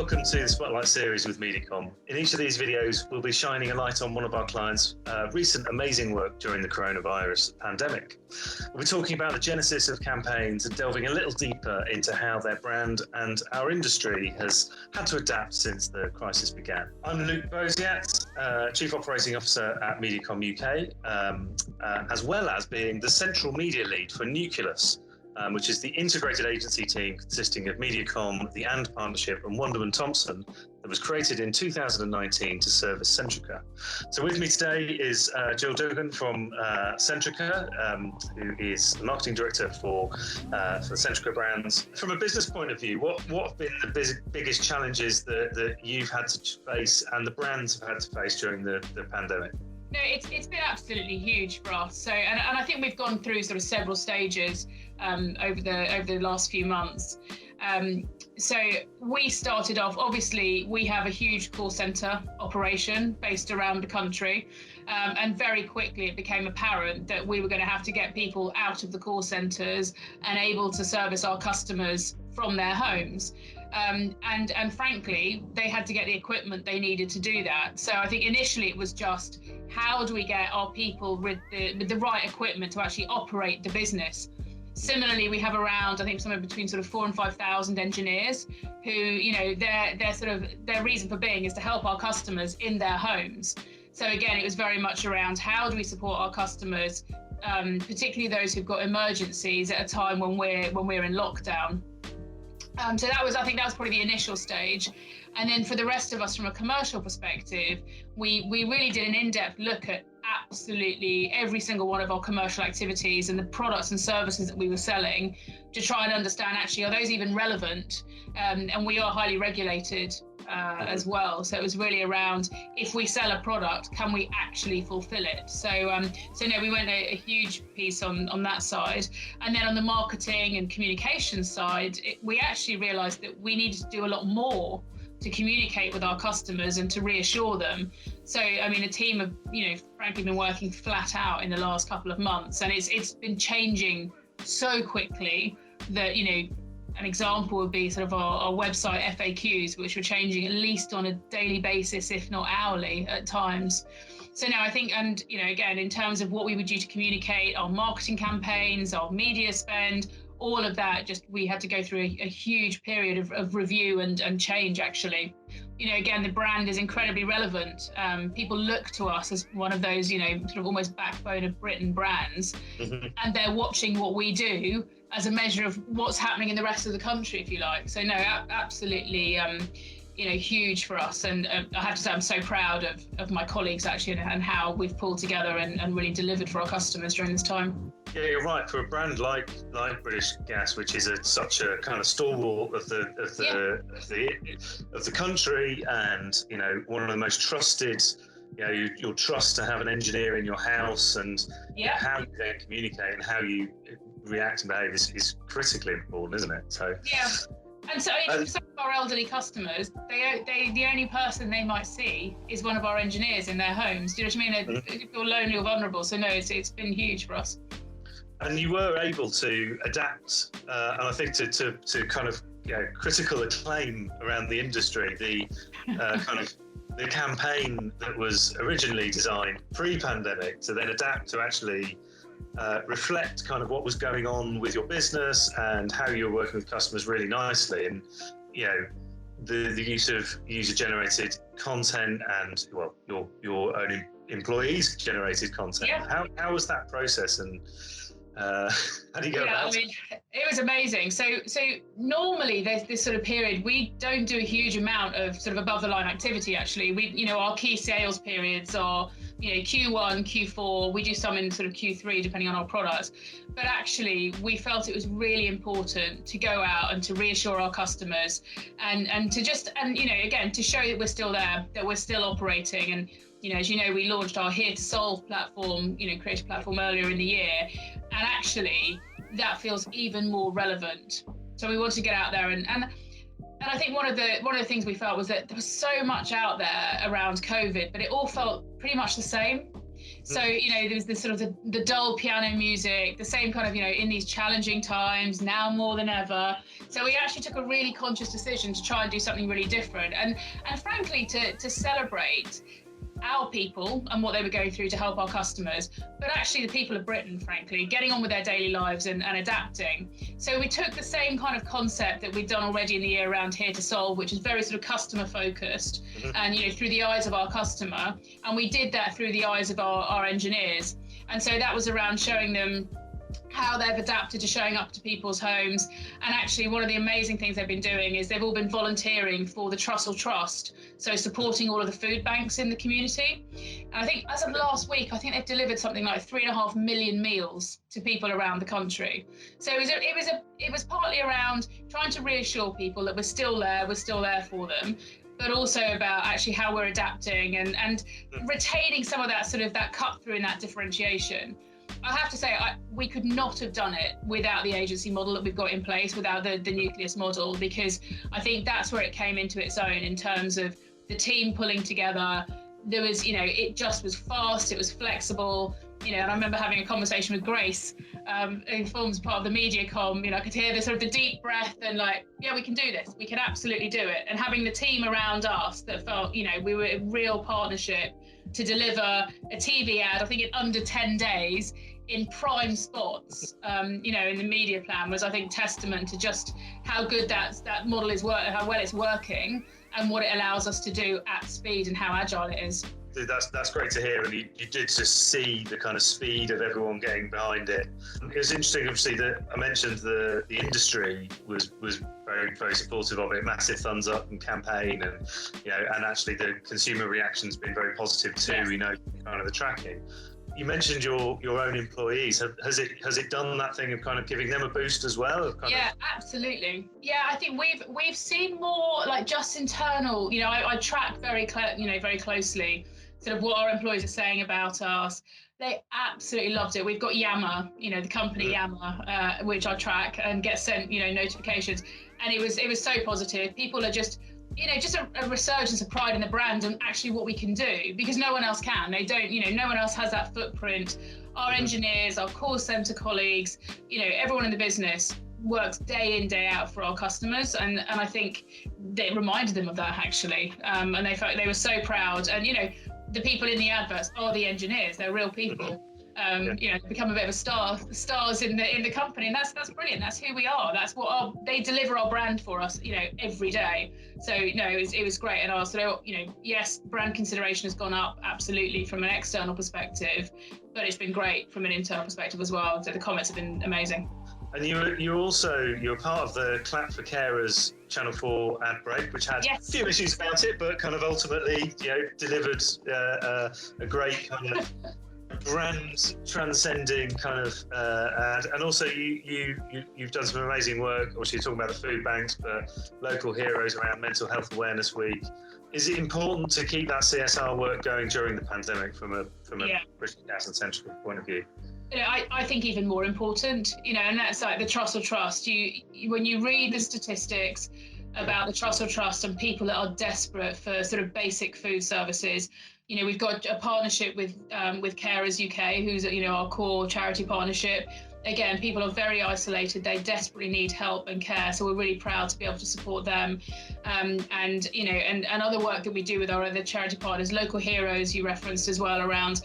welcome to the Spotlight series with Mediacom. In each of these videos, we'll be shining a light on one of our clients' recent amazing work during the coronavirus pandemic. We'll be talking about the genesis of campaigns and delving a little deeper into how their brand and our industry has had to adapt since the crisis began. I'm Luke Bozeat, Chief Operating Officer at Mediacom UK, as well as being the Central Media Lead for Nucleus, which is the integrated agency team consisting of Mediacom, the And Partnership and Wunderman Thompson that was created in 2019 to service Centrica. So with me today is Jill Dougan from Centrica, who is the Marketing Director for the Centrica brands. From a business point of view, what have been the biggest challenges that you've had to face and the brands have had to face during the pandemic? No, it's been absolutely huge for us. So, and I think we've gone through sort of several stages over the last few months. So we started off, obviously, we have a huge call centre operation based around the country. And very quickly it became apparent that we were going to have to get people out of the call centres and able to service our customers from their homes. And frankly, they had to get the equipment they needed to do that. So I think initially it was just, how do we get our people with the right equipment to actually operate the business? Similarly, we have around, I think, somewhere between sort of 4,000 and 5,000 engineers who, you know, their reason for being is to help our customers in their homes. So again, it was very much around how do we support our customers, particularly those who've got emergencies at a time when we're in lockdown. So I think that was probably the initial stage. And then for the rest of us, from a commercial perspective, we really did an in-depth look at absolutely every single one of our commercial activities and the products and services that we were selling to try and understand, actually, are those even relevant? And we are highly regulated as well. So it was really around, if we sell a product, can we actually fulfill it? So no, we went a huge piece on that side. And then on the marketing and communication side, we actually realized that we needed to do a lot more to communicate with our customers and to reassure them. So, I mean, a team of, frankly, been working flat out in the last couple of months, and it's been changing so quickly that, an example would be sort of our website FAQs, which were changing at least on a daily basis, if not hourly at times. So now I think, and, again, in terms of what we were due to communicate, our marketing campaigns, our media spend, all of that, we had to go through a huge period of review and change, actually. Again, the brand is incredibly relevant. People look to us as one of those, sort of almost backbone of Britain brands, and they're watching what we do as a measure of what's happening in the rest of the country, if you like. So no, absolutely, huge for us. And I have to say, I'm so proud of my colleagues, actually, and how we've pulled together and really delivered for our customers during this time. Yeah, you're right. For a brand like British Gas, which is such a kind of stalwart of the country, and one of the most trusted, you'll trust to have an engineer in your house, and how you then communicate and how you react and behave is critically important, isn't it? So yeah. And so some of our elderly customers, the only person they might see is one of our engineers in their homes. Do you know what I mean? They feel lonely or vulnerable. So no, it's been huge for us. And you were able to adapt, and I think to kind of critical acclaim around the industry. The kind of the campaign that was originally designed pre-pandemic to then adapt to actually reflect kind of what was going on with your business and how you were working with customers really nicely. And the use of user-generated content and your own employees generated content. Yeah. How was that process, and how do you go about it? It was amazing. So normally there's this sort of period, we don't do a huge amount of sort of above the line activity, actually. We, our key sales periods are, Q1, Q4, we do some in sort of Q3, depending on our products. But actually, we felt it was really important to go out and to reassure our customers and to just, again, to show that we're still there, that we're still operating. And, as you know, we launched our Here to Solve platform, creative platform earlier in the year. And actually, that feels even more relevant. So we want to get out there and I think one of the things we felt was that there was so much out there around COVID, but it all felt pretty much the same. So, there was this sort of the dull piano music, the same kind of, in these challenging times, now more than ever. So we actually took a really conscious decision to try and do something really different. And frankly, to celebrate our people and what they were going through to help our customers, but actually the people of Britain, frankly, getting on with their daily lives and adapting. So we took the same kind of concept that we've done already in the year around Here to Solve, which is very sort of customer focused and, through the eyes of our customer. And we did that through the eyes of our engineers. And so that was around showing them how they've adapted to showing up to people's homes. And actually, one of the amazing things they've been doing is they've all been volunteering for the Trussell Trust, so supporting all of the food banks in the community. And I think as of last week, I think they've delivered something like 3.5 million meals to people around the country. So it was partly around trying to reassure people that we're still there for them, but also about actually how we're adapting and retaining some of that sort of that cut through and that differentiation. I have to say, we could not have done it without the agency model that we've got in place, without the nucleus model, because I think that's where it came into its own in terms of the team pulling together. There was, it just was fast, it was flexible, and I remember having a conversation with Grace, who forms part of the media comm. I could hear the sort of the deep breath and yeah, we can do this, we can absolutely do it. And having the team around us that felt, we were a real partnership to deliver a TV ad, I think in under 10 days, in prime spots, in the media plan, was, I think, testament to just how good that model is, how well it's working, and what it allows us to do at speed and how agile it is. That's great to hear, and you did just see the kind of speed of everyone getting behind it. It was interesting, obviously, that I mentioned the industry was very, very supportive of it. Massive thumbs up and campaign, and and actually the consumer reaction's been very positive too. Yes. We know kind of the tracking. You mentioned your own employees. Has it done that thing of kind of giving them a boost as well? Absolutely. Yeah, I think we've seen more just internal. I track very closely sort of what our employees are saying about us. They absolutely loved it. We've got Yammer, the company Yammer, which I track and get sent notifications, and it was so positive. People are just just a resurgence of pride in the brand and actually what we can do, because no one else can. They don't, no one else has that footprint. Our engineers, our call center colleagues, everyone in the business works day in, day out for our customers. And I think it reminded them of that, actually. And they felt they were so proud. And, the people in the adverts are the engineers. They're real people. Become a bit of stars in the company, and that's brilliant. That's who we are. That's what they deliver our brand for us, every day. So it was great. And also, yes, brand consideration has gone up absolutely from an external perspective, but it's been great from an internal perspective as well. So the comments have been amazing. And you're part of the Clap for Carers Channel 4 ad break, which had a few issues about it, but kind of ultimately delivered a great kind of brand transcending kind of ad. And also you've done some amazing work. Obviously, you're talking about the food banks, but local heroes around Mental Health Awareness Week. Is it important to keep that CSR work going during the pandemic from a British Gas and Central point of view? I think even more important, and that's like the Trussell Trust. When you read the statistics about the Trussell Trust and people that are desperate for sort of basic food services, we've got a partnership with Carers UK, who's our core charity partnership. Again, people are very isolated. They desperately need help and care. So we're really proud to be able to support them. And other work that we do with our other charity partners, Local Heroes, you referenced as well, around,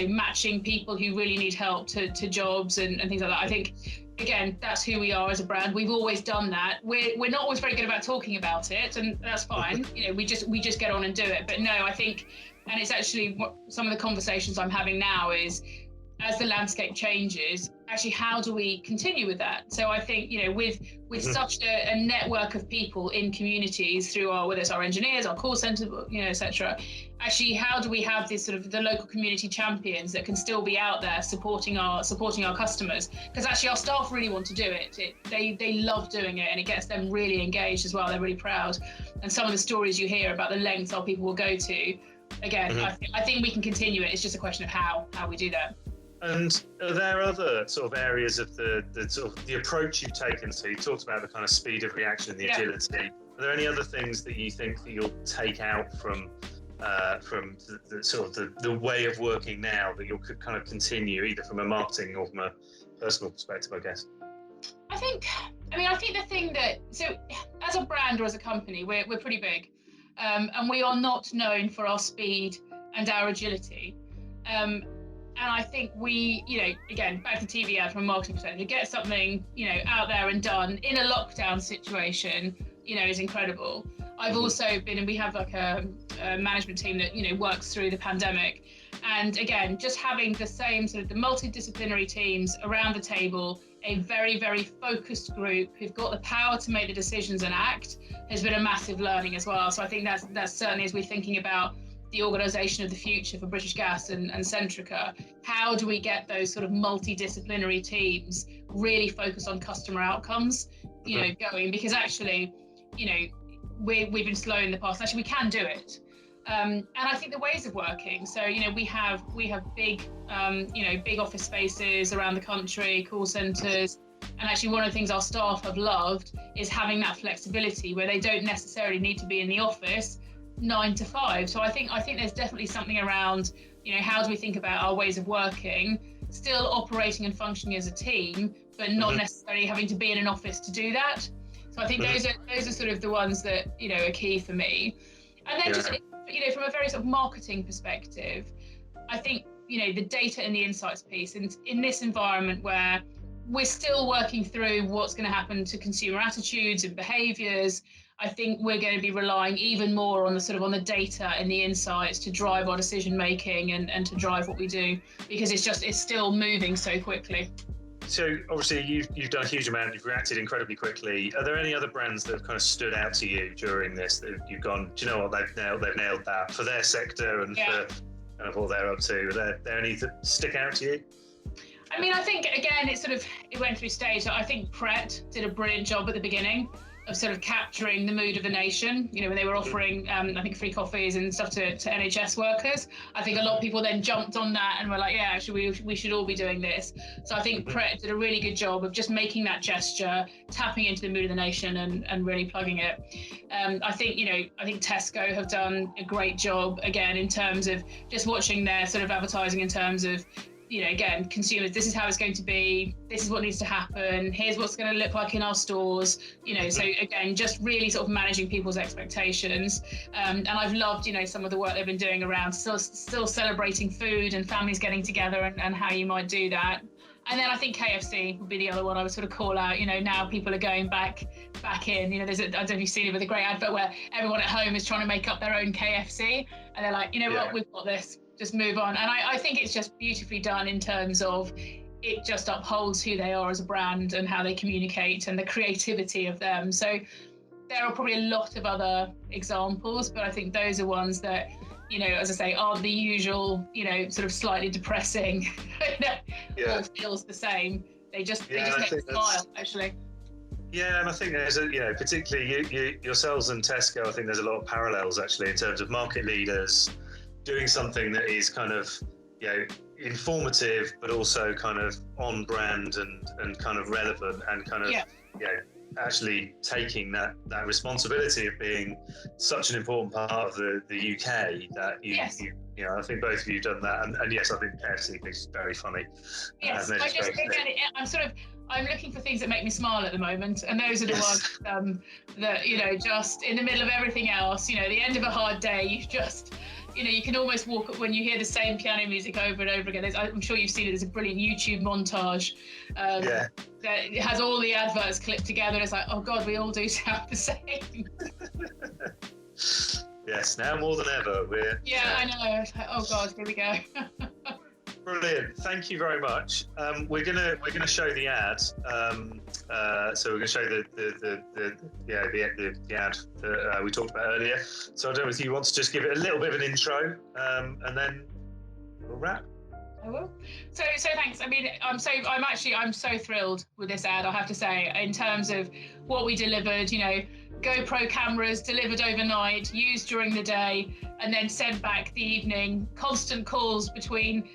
matching people who really need help to jobs and things like that. I think, again, that's who we are as a brand. We've always done that. We're not always very good about talking about it, and that's fine. We just get on and do it. But no, I think, and it's actually what some of the conversations I'm having now is, as the landscape changes, actually, how do we continue with that? So I think, with such a network of people in communities through whether it's our engineers, our call centre, etc. Actually, how do we have this sort of the local community champions that can still be out there supporting our customers? Because actually, our staff really want to do it. They love doing it, and it gets them really engaged as well. They're really proud. And some of the stories you hear about the lengths our people will go to, again, I think we can continue it. It's just a question of how we do that. And are there other sort of areas of the sort of the approach you've taken? So you talked about the kind of speed of reaction, the agility. Are there any other things that you think that you'll take out from from the sort of the way of working now that you'll kind of continue, either from a marketing or from a personal perspective, I guess? I think the thing that, so as a brand or as a company, we're pretty big, and we are not known for our speed and our agility. And I think we, again, back to TV ad from a marketing perspective, to get something, out there and done in a lockdown situation, is incredible. I've also been, and we have like a management team that, works through the pandemic. And again, just having the same sort of the multidisciplinary teams around the table, a very, very focused group who've got the power to make the decisions and act, has been a massive learning as well. So I think that's certainly, as we're thinking about the organisation of the future for British Gas and Centrica, how do we get those sort of multidisciplinary teams really focused on customer outcomes, going? Because actually, we've been slow in the past. Actually, we can do it. And I think the ways of working. So, we have big, big office spaces around the country, call centres. And actually, one of the things our staff have loved is having that flexibility where they don't necessarily need to be in the office 9 to 5. So I think there's definitely something around, how do we think about our ways of working, still operating and functioning as a team, but not necessarily having to be in an office to do that. So I think those are sort of the ones that, are key for me. And then just, from a very sort of marketing perspective, I think, the data and the insights piece, and in this environment where we're still working through what's going to happen to consumer attitudes and behaviours, I think we're going to be relying even more on the data and the insights to drive our decision making and to drive what we do, because it's still moving so quickly. So obviously you've done a huge amount, you've reacted incredibly quickly. Are there any other brands that have kind of stood out to you during this that you've gone, do you know what, they've nailed that for their sector and for kind of what they're up to? Are there any that stick out to you? I think, again, it went through stage. I think Pret did a brilliant job at the beginning of sort of capturing the mood of the nation, when they were offering, I think, free coffees and stuff to NHS workers. I think a lot of people then jumped on that and were like, yeah, actually, we should all be doing this. So I think Pret did a really good job of just making that gesture, tapping into the mood of the nation and really plugging it. I think Tesco have done a great job, again, in terms of just watching their sort of advertising in terms of, again, consumers, this is how it's going to be, this is what needs to happen, here's what's going to look like in our stores, so again, just really sort of managing people's expectations. And I've loved, some of the work they've been doing around still celebrating food and families getting together and how you might do that. And then I think KFC would be the other one I would sort of call out. Now people are going back in. I don't know if you've seen it with a great advert where everyone at home is trying to make up their own KFC, and they're like, what, we've got this. Just move on. And I think it's just beautifully done in terms of it just upholds who they are as a brand and how they communicate and the creativity of them. So there are probably a lot of other examples, but I think those are ones that, as I say, aren't the usual, sort of slightly depressing, all feels the same. They just make me smile, actually. Yeah, and I think there's particularly you yourselves and Tesco, I think there's a lot of parallels actually in terms of market leaders doing something that is kind of, informative, but also kind of on brand and kind of relevant and kind of, actually taking that responsibility of being such an important part of the UK that I think both of you have done that. And yes, I think KFC is very funny. Yes, I'm looking for things that make me smile at the moment, and those are the ones that, just in the middle of everything else, the end of a hard day, you just, you can almost walk when you hear the same piano music over and over again. I'm sure you've seen it. There's a brilliant YouTube montage that it has all the adverts clipped together. And it's like, oh God, we all do sound the same. Yes, now more than ever. I know. It's like, oh God, here we go. Brilliant. Thank you very much. We're gonna show the ad. So we're gonna show the ad that we talked about earlier. So I don't know if you want to just give it a little bit of an intro, and then we'll wrap. I will. So thanks. I'm so thrilled with this ad, I have to say, in terms of what we delivered. GoPro cameras delivered overnight, used during the day, and then sent back the evening. Constant calls between,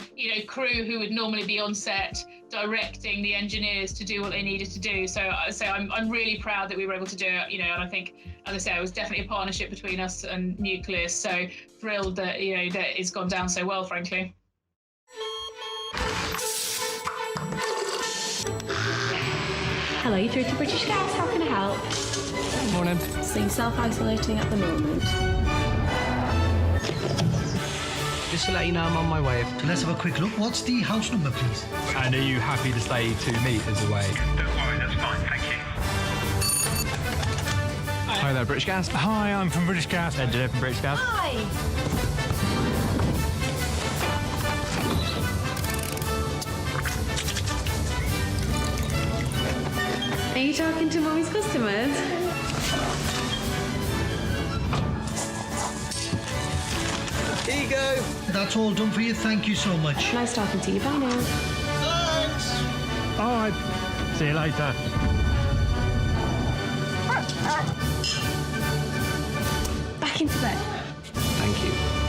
crew who would normally be on set directing the engineers to do what they needed to do. So I'm really proud that we were able to do it, and I think, as I say, it was definitely a partnership between us and Nucleus. So thrilled that, that it's gone down so well, frankly. Hello, you're through to British Gas. How can I help? Morning. So you're self-isolating at the moment. Just to let you know, I'm on my way. So let's have a quick look. What's the house number, please? And are you happy to stay 2 metres away? Don't worry, that's fine, thank you. Hi there, British Gas. Hi, I'm from British Gas. Engineer from British Gas. Hi. Are you talking to Mummy's customers? Here you go. That's all done for you. Thank you so much. Nice talking to you. Bye now. All right. See you later. Back into bed. Thank you.